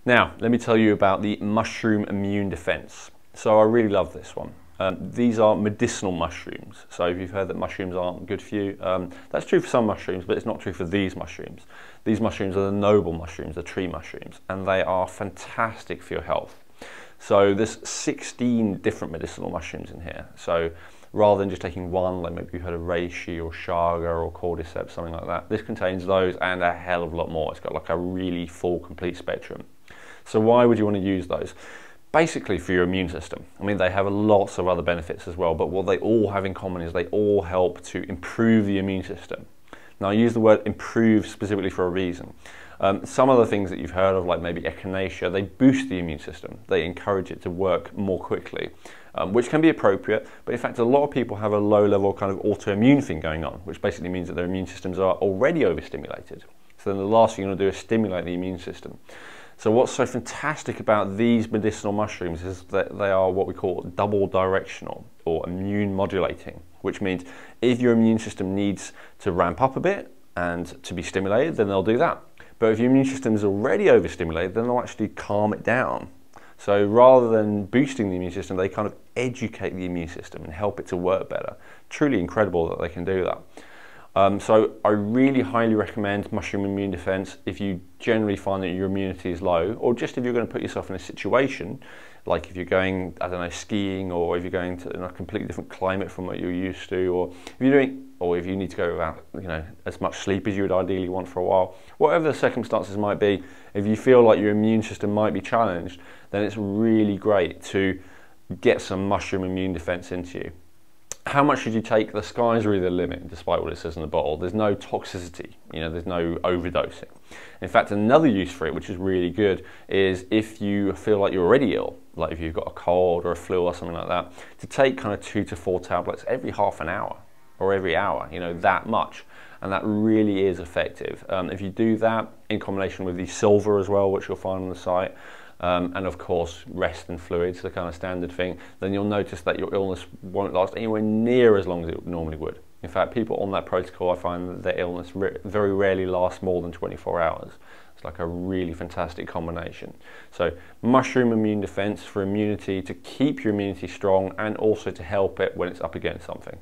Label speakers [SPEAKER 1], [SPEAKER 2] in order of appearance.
[SPEAKER 1] Now, let me tell you about the mushroom immune defense. So I really love this one. These are medicinal mushrooms. So if you've heard that mushrooms aren't good for you, that's true for some mushrooms, but it's not true for these mushrooms. These mushrooms are the noble mushrooms, the tree mushrooms, and they are fantastic for your health. So there's 16 different medicinal mushrooms in here. So rather than just taking one, like maybe you've heard of reishi or chaga or cordyceps, something like that, this contains those and a hell of a lot more. It's got like a really full, complete spectrum. So why would you want to use those? Basically for your immune system. I mean, they have lots of other benefits as well, but what they all have in common is they all help to improve the immune system. Now, I use the word improve specifically for a reason. Some other things that you've heard of, like maybe echinacea, they boost the immune system. They encourage it to work more quickly, which can be appropriate, but in fact, a lot of people have a low-level kind of autoimmune thing going on, which basically means that their immune systems are already overstimulated. So then the last thing you want to do is stimulate the immune system. So what's so fantastic about these medicinal mushrooms is that they are what we call double directional or immune modulating, which means if your immune system needs to ramp up a bit and to be stimulated, then they'll do that. But if your immune system is already overstimulated, then they'll actually calm it down. So rather than boosting the immune system, they kind of educate the immune system and help it to work better. Truly incredible that they can do that. So I really highly recommend mushroom immune defense if you generally find that your immunity is low, or just if you're going to put yourself in a situation, like if you're going, I don't know, skiing, or if you're going to in a completely different climate from what you're used to, or if you need to go without, as much sleep as you would ideally want for a while. Whatever the circumstances might be, if you feel like your immune system might be challenged, then it's really great to get some mushroom immune defense into you. How much should you take? The sky's really the limit, despite what it says in the bottle. There's no toxicity, there's no overdosing. In fact, another use for it, which is really good, is if you feel like you're already ill, like if you've got a cold or a flu or something like that, to take kind of 2 to 4 tablets every half an hour or every hour, that much. And that really is effective. If you do that in combination with the silver as well, which you'll find on the site, and of course rest and fluids, the kind of standard thing, then you'll notice that your illness won't last anywhere near as long as it normally would. In fact, people on that protocol, I find that their illness very rarely lasts more than 24 hours. It's like a really fantastic combination. So mushroom immune defense for immunity, to keep your immunity strong and also to help it when it's up against something.